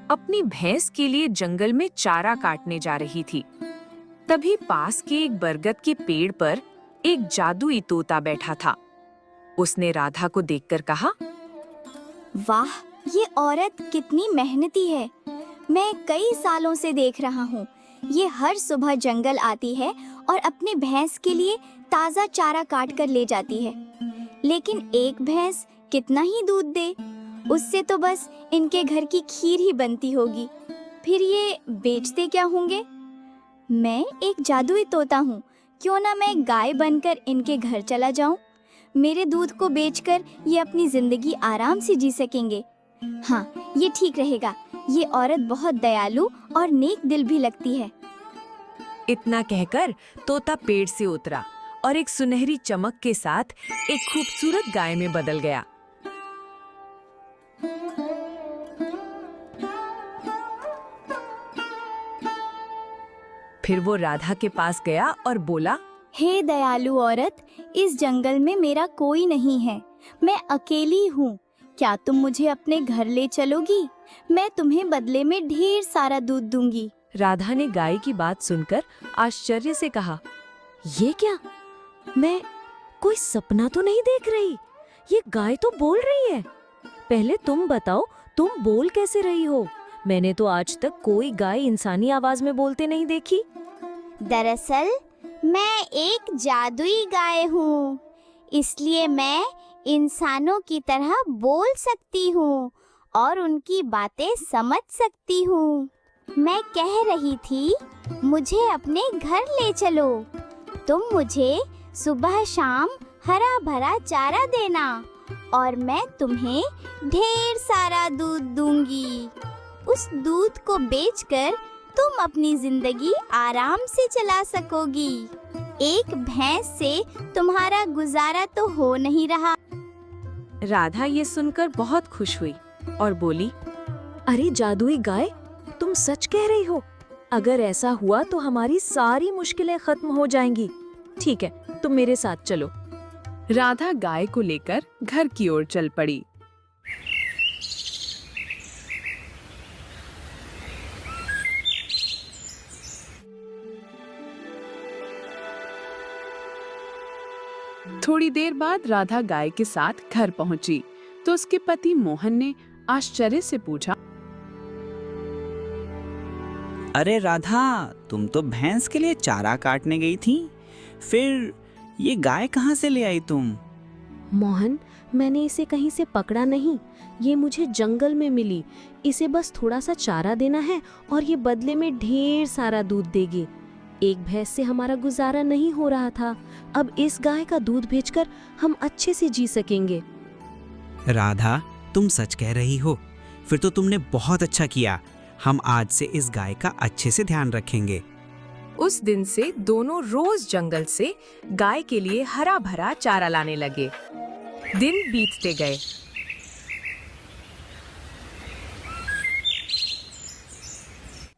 अपनी भैंस के लिए जंगल में चारा काटने जा रही थी। तभी पास के एक बरगद के पेड़ पर एक जादुई तोता बैठा था। उसने राधा को देखकर कहा, वाह, ये औरत कितनी मेहनती है। मैं कई सालों से देख रहा हूँ। ये हर सुबह जंगल आती है और अपने भैंस के लिए ताज़ा चारा काट कर ले जाती है। लेकिन एक भैंस कितना ही दूध दे, उससे तो बस इनके घर की खीर ही बनती होगी। फिर ये बेचते क्या होंगे? मैं एक जादुई तोता हूँ, क्यों ना मैं गाय बनकर इनके घर चला जाऊँ। मेरे दूध को बेचकर ये अपनी जिंदगी आराम से जी सकेंगे। हाँ, ये ठीक रहेगा। ये औरत बहुत दयालु और नेक दिल भी लगती है। इतना कहकर तोता पेड़ से उतरा और एक सुनहरी चमक के साथ एक खूबसूरत गाय में बदल गया। फिर वो राधा के पास गया और बोला, हे दयालु औरत, इस जंगल में मेरा कोई नहीं है। मैं अकेली हूँ। क्या तुम मुझे अपने घर ले चलोगी? मैं तुम्हें बदले में ढेर सारा दूध दूंगी। राधा ने गाय की बात सुनकर आश्चर्य से कहा, ये क्या? मैं कोई सपना तो नहीं देख रही। ये गाय तो बोल रही है। पहले तुम बताओ, तुम बोल कैसे रही हो? मैंने तो आज तक कोई गाय इंसानी आवाज में बोलते नहीं देखी। दरअसल मैं एक जादुई गाय हूँ, इसलिए मैं इंसानों की तरह बोल सकती हूँ और उनकी बातें समझ सकती हूँ। मैं कह रही थी, मुझे अपने घर ले चलो। तुम मुझे सुबह शाम हरा भरा चारा देना और मैं तुम्हें ढेर सारा दूध दूंगी। उस दूध को बेचकर तुम अपनी जिंदगी आराम से चला सकोगी। एक भैंस से तुम्हारा गुजारा तो हो नहीं रहा। राधा ये सुनकर बहुत खुश हुई और बोली, अरे जादुई गाय, तुम सच कह रही हो। अगर ऐसा हुआ तो हमारी सारी मुश्किलें खत्म हो जाएंगी। ठीक है, तुम मेरे साथ चलो। राधा गाय को लेकर घर की ओर चल पड़ी। थोड़ी देर बाद राधा गाय के साथ घर पहुंची तो उसके पति मोहन ने आश्चर्य से पूछा, अरे राधा, तुम तो भैंस के लिए चारा काटने गई थी, फिर ये गाय कहाँ से ले आई तुम? मोहन, मैंने इसे कहीं से पकड़ा नहीं। ये मुझे जंगल में मिली। इसे बस थोड़ा सा चारा देना है और ये बदले में ढेर सारा दूध देगी। एक भैंस से हमारा गुजारा नहीं हो रहा था। अब इस गाय का दूध बेचकर हम अच्छे से जी सकेंगे। राधा, तुम सच कह रही हो। फिर तो तुमने बहुत अच्छा किया। हम आज से इस गाय का अच्छे से ध्यान रखेंगे। उस दिन से दोनों रोज जंगल से गाय के लिए हरा भरा चारा लाने लगे। दिन बीतते गए।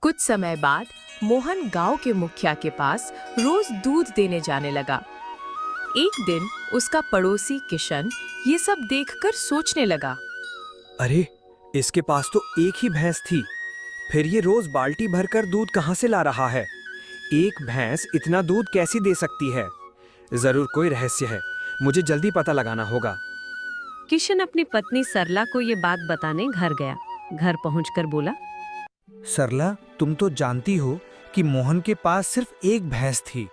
कुछ समय बाद मोहन गांव के मुखिया के पास रोज दूध देने जाने लगा। एक दिन उसका पड़ोसी किशन ये सब देखकर सोचने लगा, अरे, इसके पास तो एक ही भैंस थी, फिर ये रोज बाल्टी भरकर दूध कहाँ से ला रहा है? एक भैंस इतना दूध कैसी दे सकती है? जरूर कोई रहस्य है, मुझे जल्दी पता लगाना होगा। किशन अपनी पत्नी सरला को ये बात बताने घर गया। घर पहुंचकर बोला, सरला, तुम तो जानती हो कि मोहन के पास सिर्फ एक भैंस थी,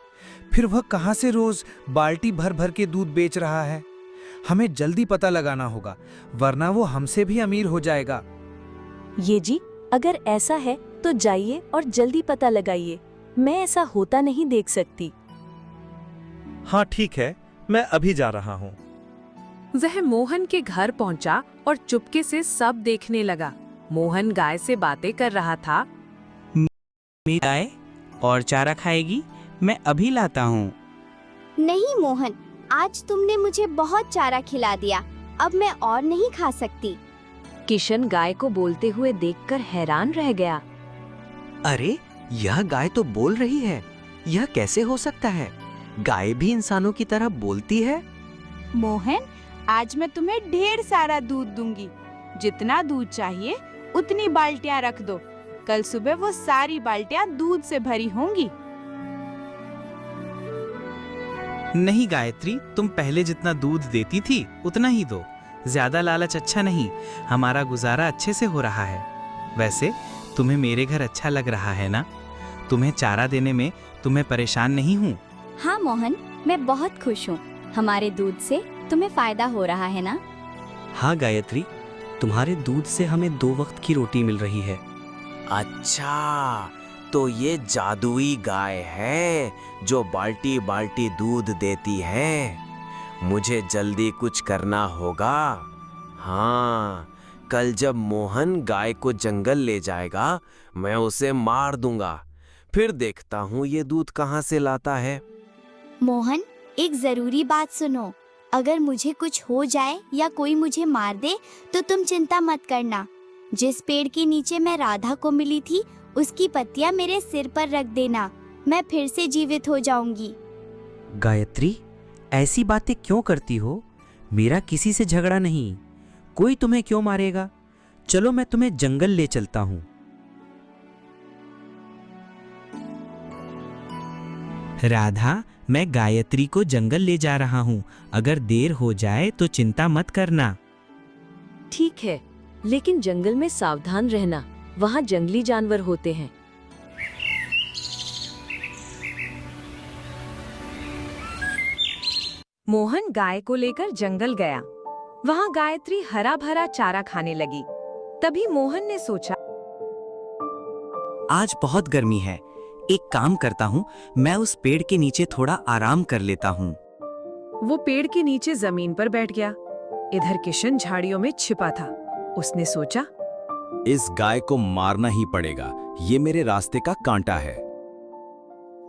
फिर वह कहाँ से रोज बाल्टी भर भर के दूध बेच रहा है? हमें जल्दी पता लगाना होगा, वरना वो हमसे भी अमीर हो जाएगा। ये जी, अगर ऐसा है तो जाइए और जल्दी पता लगाइए। मैं ऐसा होता नहीं देख सकती। हाँ ठीक है, मैं अभी जा रहा हूँ। वह मोहन के घर पहुंचा और चुपके से सब देखने लगा। मोहन गाय से बातें कर रहा था। मेरी गाय और चारा खाएगी? मैं अभी लाता हूँ। नहीं मोहन, आज तुमने मुझे बहुत चारा खिला दिया। अब मैं और नहीं खा सकती। किशन गाय को बोलते हुए देखकर हैरान रह गया। अरे, यह गाय तो बोल रही है। यह कैसे हो सकता है? गाय भी इंसानों की तरह बोलती है। मोहन, आज मैं तुम्हें ढेर सारा दूध दूंगी। जितना दूध चाहिए उतनी बाल्टियां रख दो। कल सुबह वो सारी बाल्टियां दूध से भरी होंगी। नहीं गायत्री, तुम पहले जितना दूध देती थी उतना ही दो। ज्यादा लालच अच्छा नहीं, हमारा गुजारा अच्छे से हो रहा है। वैसे तुम्हें मेरे घर अच्छा लग रहा है ना? तुम्हें चारा देने में तुम्हें परेशान नहीं हूँ। हाँ मोहन, मैं बहुत खुश हूँ। हमारे दूध से तुम्हें फायदा हो रहा है ना? हाँ गायत्री, तुम्हारे दूध से हमें 2 वक्त की रोटी मिल रही है। अच्छा, तो ये जादुई गाय है जो बाल्टी बाल्टी दूध देती है। मुझे जल्दी कुछ करना होगा। हाँ, कल जब मोहन गाय को जंगल ले जाएगा, मैं उसे मार दूंगा। फिर देखता हूँ ये दूध कहाँ से लाता है। मोहन, एक जरूरी बात सुनो। अगर मुझे कुछ हो जाए या कोई मुझे मार दे तो तुम चिंता मत करना। जिस पेड़ के नीचे मैं राधा को मिली थी उसकी पत्तियां मेरे सिर पर रख देना। मैं फिर से जीवित हो जाऊंगी। गायत्री, ऐसी बातें क्यों करती हो? मेरा किसी से झगड़ा नहीं। कोई तुम्हें क्यों मारेगा? चलो मैं तुम्हें जंगल ले चलता हूँ। राधा, मैं गायत्री को जंगल ले जा रहा हूँ। अगर देर हो जाए तो चिंता मत करना। ठीक है, लेकिन जंगल में सावधान रहना, वहाँ जंगली जानवर होते हैं। मोहन गाय को लेकर जंगल गया। वहाँ गायत्री हरा भरा चारा खाने लगी। तभी मोहन ने सोचा, आज बहुत गर्मी है, एक काम करता हूँ, मैं उस पेड़ के नीचे थोड़ा आराम कर लेता हूँ। वो पेड़ के नीचे जमीन पर बैठ गया। इधर किशन झाड़ियों में छिपा था। उसने सोचा, इस गाय को मारना ही पड़ेगा, ये मेरे रास्ते का कांटा है।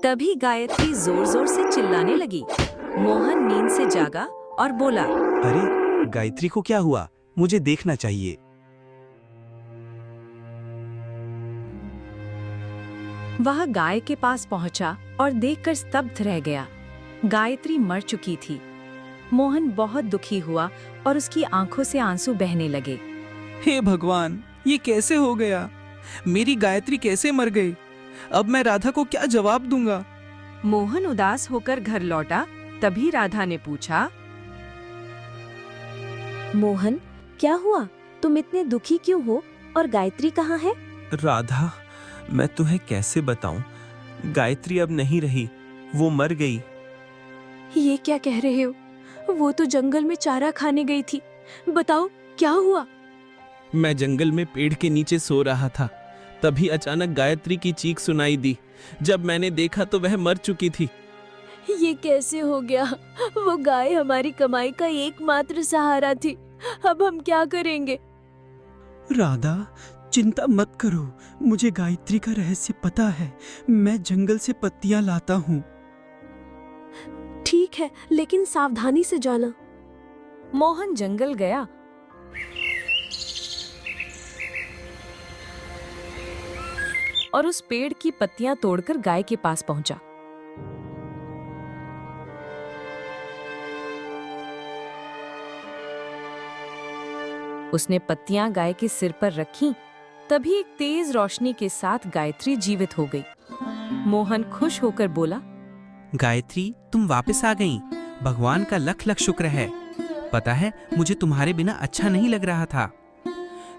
तभी गायत्री जोर जोर से चिल्लाने लगी। मोहन नींद से जागा और बोला, अरे गायत्री को क्या हुआ? मुझे देखना चाहिए। वह गाय के पास पहुंचा और देखकर स्तब्ध रह गया। गायत्री मर चुकी थी। मोहन बहुत दुखी हुआ और उसकी आंखों से आंसू बहने लगे। हे भगवान, ये कैसे हो गया? मेरी गायत्री कैसे मर गई? अब मैं राधा को क्या जवाब दूंगा? मोहन उदास होकर घर लौटा। तभी राधा ने पूछा, मोहन, क्या हुआ? तुम इतने दुखी क्यों हो? और गायत्री कहाँ है? राधा, मैं तुम्हें कैसे बताऊं? गायत्री अब नहीं रही, वो मर गई। ये क्या कह रहे हो? वो तो जंगल में चारा खाने गई थी। बताओ क्या हुआ? मैं जंगल में पेड़ के नीचे सो रहा था, तभी अचानक गायत्री की चीख सुनाई दी। जब मैंने देखा तो वह मर चुकी थी। ये कैसे हो गया? वो गाय हमारी कमाई का एकमात्र सहारा थी। अब हम क्या करेंगे? राधा, चिंता मत करो, मुझे गायत्री का रहस्य पता है। मैं जंगल से पत्तियां लाता हूँ। ठीक है, लेकिन सावधानी से जाना। मोहन जंगल गया। और उस पेड़ की पत्तियां तोड़कर गाय के पास पहुंचा। उसने पत्तियां गाय के सिर पर रखीं। तभी एक तेज रोशनी के साथ गायत्री जीवित हो गई। मोहन खुश होकर बोला, गायत्री, तुम वापस आ गईं। भगवान का लख लख शुक्र है। पता है, मुझे तुम्हारे बिना अच्छा नहीं लग रहा था।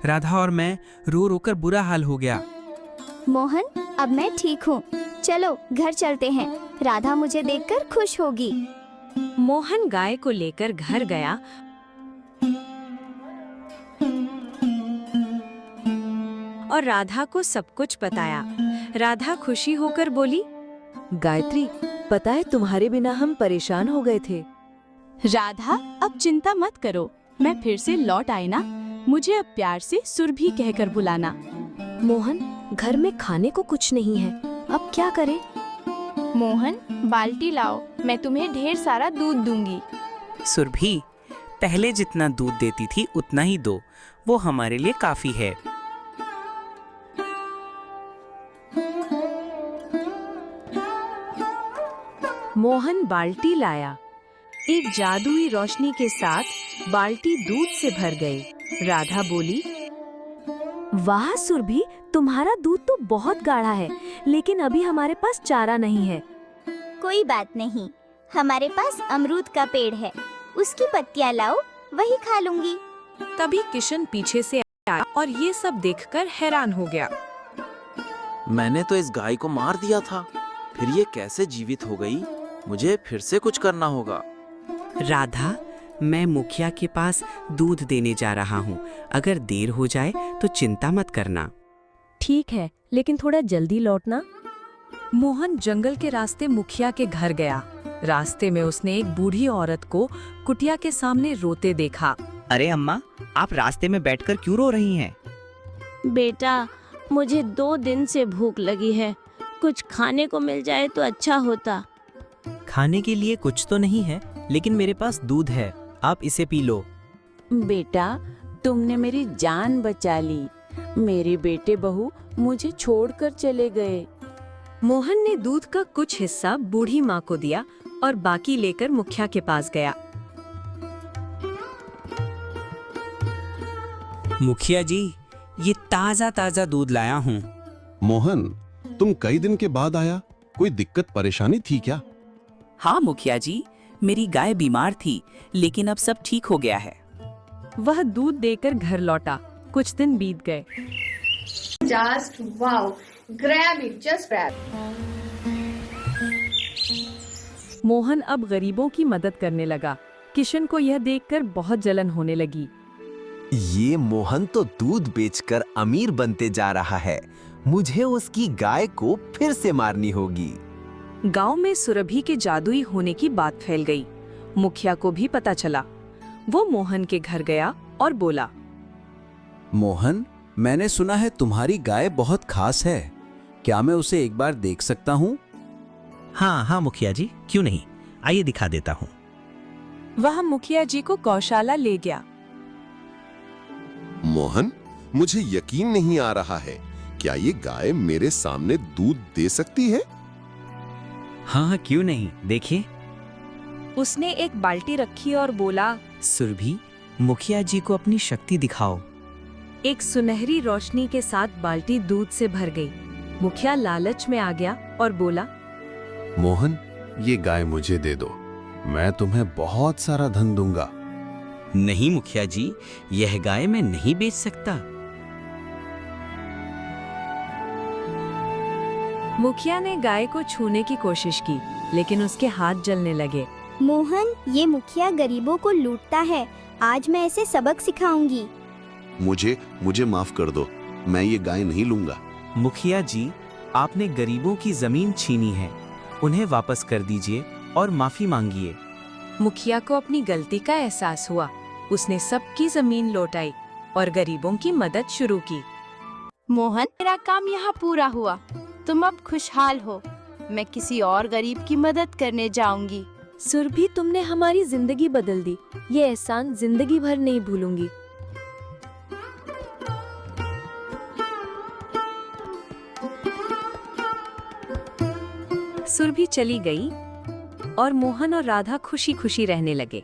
राधा और मैं रो रो कर बुरा हाल हो गया। मोहन, अब मैं ठीक हूँ। चलो घर चलते हैं। राधा मुझे देखकर खुश होगी। मोहन गाय को लेकर घर गया और राधा को सब कुछ बताया। राधा खुशी होकर बोली, गायत्री, पता है तुम्हारे बिना हम परेशान हो गए थे। राधा, अब चिंता मत करो, मैं फिर से लौट आई ना। मुझे अब प्यार से सुरभि कहकर बुलाना। मोहन, घर में खाने को कुछ नहीं है, अब क्या करें? मोहन, बाल्टी लाओ, मैं तुम्हें ढेर सारा दूध दूंगी। सुरभि, पहले जितना दूध देती थी उतना ही दो, वो हमारे लिए काफी है। मोहन बाल्टी लाया। एक जादुई रोशनी के साथ बाल्टी दूध से भर गई। राधा बोली, वाह सुरभि, तुम्हारा दूध तो बहुत गाढ़ा है, लेकिन अभी हमारे पास चारा नहीं है। कोई बात नहीं, हमारे पास अमरूद का पेड़ है, उसकी पत्तियां लाओ, वही खा लूंगी। तभी किशन पीछे से आया और ये सब देखकर हैरान हो गया। मैंने तो इस गाय को मार दिया था, फिर ये कैसे जीवित हो गई? मुझे फिर से कुछ करना होगा। राधा, मैं मुखिया के पास दूध देने जा रहा हूँ। अगर देर हो जाए तो चिंता मत करना। ठीक है, लेकिन थोड़ा जल्दी लौटना। मोहन जंगल के रास्ते मुखिया के घर गया। रास्ते में उसने एक बूढ़ी औरत को कुटिया के सामने रोते देखा। अरे अम्मा, आप रास्ते में बैठकर क्यों रो रही हैं? बेटा, मुझे 2 दिन से भूख लगी है, कुछ खाने को मिल जाए तो अच्छा होता। खाने के लिए कुछ तो नहीं है, लेकिन मेरे पास दूध है, आप इसे पी लो। बेटा, तुमने मेरी जान बचा ली। मेरे बेटे बहू मुझे छोड़कर चले गए। मोहन ने दूध का कुछ हिस्सा बूढ़ी माँ को दिया और बाकी लेकर मुखिया के पास गया। मुखिया जी, ये ताज़ा ताज़ा दूध लाया हूँ। मोहन, तुम कई दिन के बाद आया, कोई दिक्कत परेशानी थी क्या? हाँ मुखिया जी, मेरी गाय बीमार थी, लेकिन अब सब ठीक हो गया है। वह दूध देकर घर लौटा। कुछ दिन बीत गए। Just wow, grab it, just grab. Mohan अब गरीबों की मदद करने लगा। किशन को यह देखकर बहुत जलन होने लगी। ये मोहन तो दूध बेचकर अमीर बनते जा रहा है। मुझे उसकी गाय को फिर से मारनी होगी। गांव में सुरभि के जादुई होने की बात फैल गई। मुखिया को भी पता चला। वो मोहन के घर गया और बोला, मोहन, मैंने सुना है तुम्हारी गाय बहुत खास है, क्या मैं उसे एक बार देख सकता हूँ? हाँ हाँ मुखिया जी, क्यों नहीं, आइए दिखा देता हूँ। वह मुखिया जी को गौशाला ले गया। मोहन, मुझे यकीन नहीं आ रहा है, क्या ये गाय मेरे सामने दूध दे सकती है? हाँ, क्यों नहीं, देखिए। उसने एक बाल्टी रखी और बोला, सुरभि, मुखिया जी को अपनी शक्ति दिखाओ। एक सुनहरी रोशनी के साथ बाल्टी दूध से भर गई। मुखिया लालच में आ गया और बोला, मोहन, ये गाय मुझे दे दो, मैं तुम्हें बहुत सारा धन दूंगा। नहीं मुखिया जी, यह गाय मैं नहीं बेच सकता। मुखिया ने गाय को छूने की कोशिश की, लेकिन उसके हाथ जलने लगे। मोहन, ये मुखिया गरीबों को लूटता है, आज मैं इसे सबक सिखाऊंगी। मुझे माफ कर दो, मैं ये गाय नहीं लूंगा। मुखिया जी, आपने गरीबों की जमीन छीनी है, उन्हें वापस कर दीजिए और माफी मांगिए। मुखिया को अपनी गलती का एहसास हुआ। उसने सबकी जमीन लौटाई और गरीबों की मदद शुरू की। मोहन, मेरा काम यहाँ पूरा हुआ। तुम अब खुशहाल हो। मैं किसी और गरीब की मदद करने जाऊंगी। सुरभि, तुमने हमारी जिंदगी बदल दी। ये एहसान जिंदगी भर नहीं भूलूंगी। सुरभि चली गई और मोहन और राधा खुशी खुशी रहने लगे।